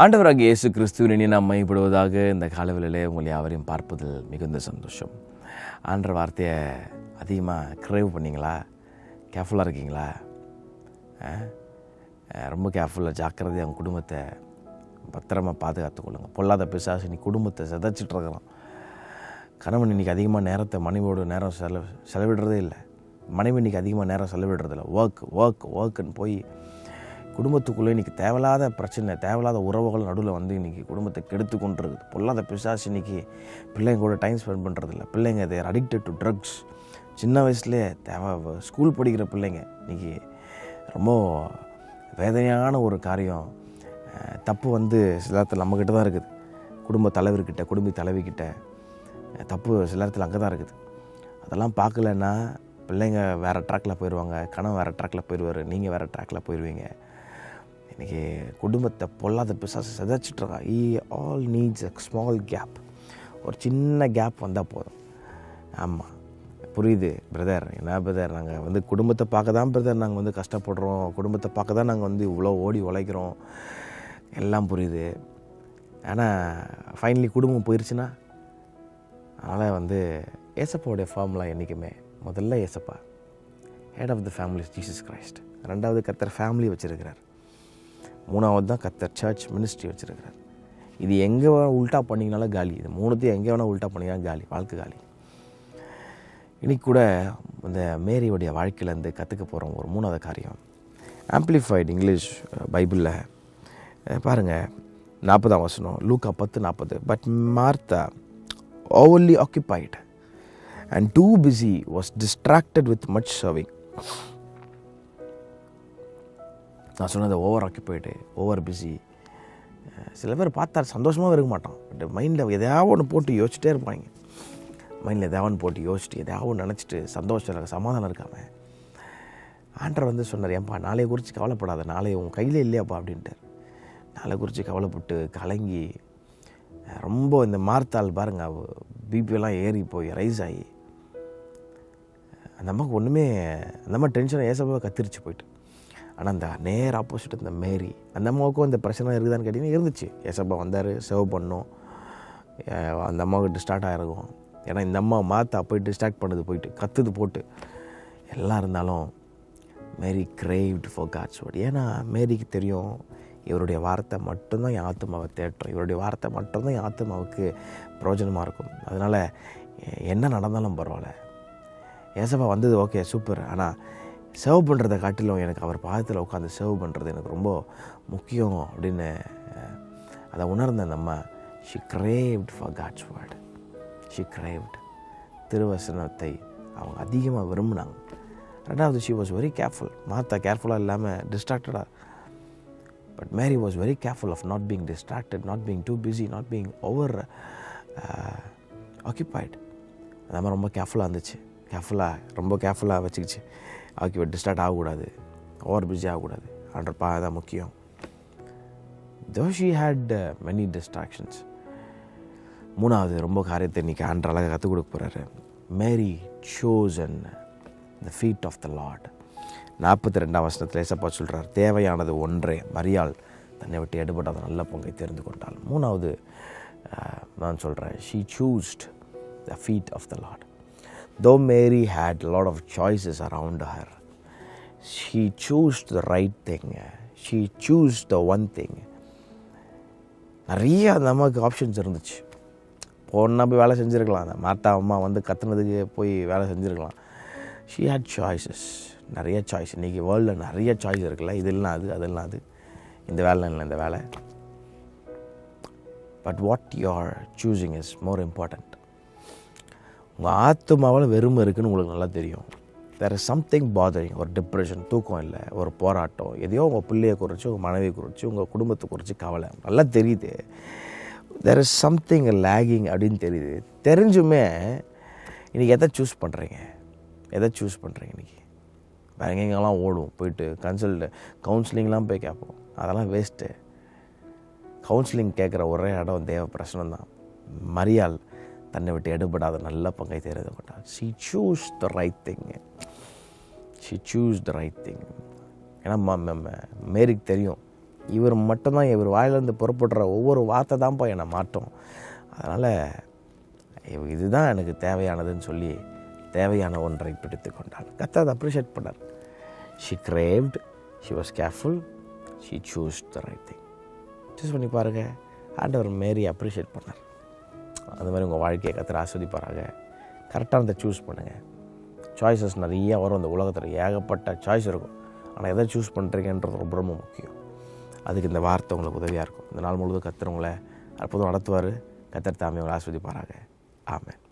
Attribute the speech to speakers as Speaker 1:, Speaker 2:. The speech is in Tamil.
Speaker 1: ஆண்டவராகிய இயேசு கிறிஸ்துவின் இனி நாம் மையப்படுவதாக இந்த காலவெளியிலே உங்களை யாவரையும் பார்ப்பதில் மிகுந்த சந்தோஷம். ஆண்டவர் வார்த்தையை அதிகமாக கிரேவ் பண்ணிங்களா? கேர்ஃபுல்லாக இருக்கீங்களா? ரொம்ப கேர்ஃபுல்லாக ஜாக்கிரதையாக அவங்க குடும்பத்தை பத்திரமாக பாதுகாத்துக்கொள்ளுங்க. பொல்லாத பிசாசு நீ குடும்பத்தை சிதைச்சிட்ருக்கலாம். கணவன் இன்றைக்கி அதிகமாக நேரத்தை மனைவியோட நேரம் செலவிடுறதே இல்லை. மனைவி இன்றைக்கி அதிகமாக நேரம் செலவிடுறதில்ல. ஒர்க்குன்னு போய் குடும்பத்துக்குள்ளே இன்றைக்கி தேவையில்லாத பிரச்சனை, தேவையில்லாத உறவுகள் நடுவில் வந்து இன்றைக்கி குடும்பத்தை கெடுத்து கொண்டு இருக்குது. பொல்லாத பிசாசு இன்றைக்கி பிள்ளைங்க கூட டைம் ஸ்பெண்ட் பண்ணுறதில்ல. பிள்ளைங்க தேர் அடிக்டட் டு ட்ரக்ஸ். சின்ன வயசுலேயே ஸ்கூல் படிக்கிற பிள்ளைங்க இன்றைக்கி ரொம்ப வேதனையான ஒரு காரியம். தப்பு வந்து சில நேரத்தில் நம்மக்கிட்ட தான் இருக்குது. குடும்ப தலைவர்கிட்ட, குடும்ப தலைவிக்கிட்ட தப்பு சில நேரத்தில் அங்கே தான் இருக்குது. அதெல்லாம் பார்க்கலன்னா பிள்ளைங்க வேறு ட்ராக்கில் போயிடுவாங்க, கணவன் வேறு ட்ராக்கில் போயிடுவார், நீங்கள் வேறு ட்ராக்கில் போயிடுவீங்க. இன்றைக்கி குடும்பத்தை பொல்லாத பிசாசு சிதைச்சிட்ருக்கா. All needs a small gap. ஒரு சின்ன கேப் வந்தால் போதும். ஆமாம், புரியுது பிரதர். என்ன பிரதர், நாங்கள் வந்து குடும்பத்தை பார்க்க தான் பிரதர் நாங்கள் வந்து கஷ்டப்படுறோம், குடும்பத்தை பார்க்க தான் நாங்கள் வந்து இவ்வளோ ஓடி உழைக்கிறோம், எல்லாம் புரியுது. ஆனால் ஃபைனலி குடும்பம் போயிடுச்சுன்னா, அதனால் வந்து ஏசப்பாவுடைய ஃபார்முலா என்றைக்குமே முதல்ல ஏசப்பா, head of the family Jesus Christ. ரெண்டாவது கர்த்தர் ஃபேமிலி வச்சுருக்கிறார். மூணாவது தான் கர்த்தர் சர்ச் மினிஸ்ட்ரி வச்சுருக்கிறார். இது எங்கே வேணால் உல்ட்டா பண்ணிங்கனாலும் காலி. இது மூணுத்தையும் எங்கே வேணால் உல்ட்டா பண்ணிங்கனாலும் காலி, வாழ்க்கை காலி. இன்றைக்கி கூட இந்த மேரியோடைய வாழ்க்கையிலேருந்து கற்றுக்க போகிறோம் ஒரு மூணாவது காரியம். ஆம்ப்ளிஃபைடு இங்கிலீஷ் பைபிளில் பாருங்கள், 40ஆம் வசனம், லூக்கா 10:40. But Martha overly occupied and too busy was distracted with much serving. நான் சொன்னது ஓவர் ஆக்கியபைடு, ஓவர் பிஸி. சில பேர் பார்த்தா சந்தோஷமாக இருக்க மாட்டான். பட் மைண்டில் எதாவது ஒன்று போட்டு யோசிச்சுட்டே இருப்பாங்க. மைண்டில் எதாவது ஒன்று போட்டு யோசிச்சுட்டு எதாவது ஒன்று நினச்சிட்டு சந்தோஷம் சமாதானம் இருக்காம ஆண்டவர் வந்து சொன்னார், ஏன்பா நாளைய குறித்து கவலைப்படாத, நாளை உன் கையில் இல்லையாப்பா அப்படின்ட்டார். நாளை குறித்து கவலைப்பட்டு கலங்கி ரொம்ப இந்த மார்த்தாள் பாருங்க, பிபியெல்லாம் ஏறி போய் ரைஸ் ஆகி அந்த அம்மாவுக்கு ஒன்றுமே, அந்த அம்மா டென்ஷனை ஏசப்பாவை கத்திரிச்சு போயிட்டு. ஆனால் அந்த நேர் ஆப்போசிட் இந்த மேரி, அந்த அம்மாவுக்கும் இந்த பிரச்சனை இருக்குதான்னு கேட்டிங்கன்னா இருந்துச்சு. ஏசப்பா வந்தார், சேவ் பண்ணோம், அந்த அம்மாவுக்கு டிஸ்டார்ட் ஆகிருக்கும். ஏன்னா இந்த அம்மா மாத்தா போய் டிஸ்ட்ராக்ட் பண்ணுது, போயிட்டு கத்துது போட்டு எல்லாம். இருந்தாலும் மேரி கிரேவ்ட் ஃபார் காட்ஸ் வேர்ட். ஏன்னா மேரிக்கு தெரியும், இவருடைய வார்த்தை மட்டும்தான் என் ஆத்மாவை தேட்டும், இவருடைய வார்த்தை மட்டும்தான் என் ஆத்மாவுக்கு பிரயோஜனமாக இருக்கும். அதனால் என்ன நடந்தாலும் பரவாயில்ல, ஏசப்பா வந்தது ஓகே சூப்பர், ஆனால் சர்வ் பண்ணுறதை காட்டிலும் எனக்கு அவர் பாதத்தில் உட்காந்து சர்வ் பண்ணுறது எனக்கு ரொம்ப முக்கியம் அப்படின்னு அதை உணர்ந்த நம்ம she craved for God's word. She craved, திருவசனத்தை அவங்க அதிகமாக விரும்பினாங்க. ரெண்டாவது, she was very careful. Martha கேர்ஃபுல்லாக இல்லாமல் டிஸ்ட்ராக்டடாக. But Mary was very careful of not being distracted, not being too busy, not being over occupied. அந்த மாதிரி ரொம்ப கேர்ஃபுல்லாக இருந்துச்சு. ரொம்ப கேர்ஃபுல்லாக வச்சுக்கிச்சு. ஆக்கிபைட், டிஸ்ட்ராக்ட் ஆகக்கூடாது, ஓவர் பிஸி ஆகக்கூடாது. ஆண்டர்ப்பா தான் முக்கியம். Though she had many distractions. மூணாவது ரொம்ப காரியத்தை இன்றைக்கி ஆண்டர் அழகாக கற்றுக் கொடுக்க போகிறாரு. Mary chosen the feet of the Lord. 42ஆம் வசனத்தில் ஏசப்பா சொல்கிறார், தேவையானது ஒன்றே, மரியாள் தன்னை விட்டு எடுபடாத நல்ல பங்கை தெரிந்து கொண்டாள். மூணாவது நான் சொல்கிறேன், she chose the feet of the Lord. Though Mary had a lot of choices around her, she chose the right thing. She chose the one thing. நிறைய நமக்கு ஆப்ஷன்ஸ் இருந்துச்சு. போனால் போய் வேலை செஞ்சுருக்கலாம். அந்த மாத்தா அம்மா வந்து கத்துனதுக்கு போய் வேலை செஞ்சுருக்கலாம். she had choices. நிறைய சாய்ஸ். இன்றைக்கி வேர்ல்டில் நிறைய சாய்ஸ் இருக்குல்ல, இதெல்லாம் அது, அதெல்லாம் அது, இந்த வேலை இல்லை இந்த வேலை. But what you are choosing is more important. உங்கள் ஆத்மாவில் வெறுமை இருக்குதுன்னு உங்களுக்கு நல்லா தெரியும். Where is something bothering. ஒரு டிப்ரெஷன், தூக்கம் இல்லை, ஒரு போராட்டம், எதையோ உங்கள் பிள்ளையை குறித்து, உங்கள் மனைவியை குறித்து, உங்கள் குடும்பத்தை குறித்து கவலை நல்லா தெரியுது. தேர் இஸ் சம்திங் லேகிங் அப்படின்னு தெரியுது. தெரிஞ்சுமே இன்றைக்கி எதை சூஸ் பண்ணுறீங்க? இன்றைக்கி வேறு எங்கெங்கெல்லாம் ஓடும், போயிட்டு கவுன்சிலிங்லாம் போய் கேட்போம். அதெல்லாம் வேஸ்ட்டு. கவுன்சிலிங் கேட்குற ஒரே இடம் தேவ பிரச்சனை தான். மரியாள் தன்னை விட்டு எடுபடாத நல்ல பங்கை தெரிந்து கொண்டாள். She choose the right thing. ஏன்னா மேரிக்கு தெரியும் இவர் மட்டும்தான், இவர் வாயிலேருந்து புறப்படுற ஒவ்வொரு வார்த்தை தான்ப்பா என்னை மாற்றும். அதனால் இதுதான் எனக்கு தேவையானதுன்னு சொல்லி தேவையான ஒன்றை பிடித்து கொண்டாள். கர்த்தர் அதை அப்ரிஷியேட் பண்ணார். She கிரேவ்ட், she was careful, she choose the right thing. Choose பண்ணி பாருங்கள், ஆண்டவர் மேரி அப்ரிஷியேட் பண்ணார். அந்த மாதிரி உங்கள் வாழ்க்கையை கர்த்தர் ஆஸ்வதிப்பாராக. கரெக்டானதை சூஸ் பண்ணுங்கள். சாய்ஸஸ் நிறைய வரும். அந்த உலகத்தில் ஏகப்பட்ட சாய்ஸ் இருக்கும். ஆனால் எதை சூஸ் பண்ணுறீங்கன்றது ரொம்ப ரொம்ப முக்கியம். அதுக்கு இந்த வார்த்தை உங்களுக்கு உதவியாக இருக்கும். இந்த நாள் முழுவதும் கர்த்தர் உங்களை அற்புதம் நடத்துவார். கர்த்தர் தாமே உங்களை ஆஸ்வதிப்பாராக. ஆமென்.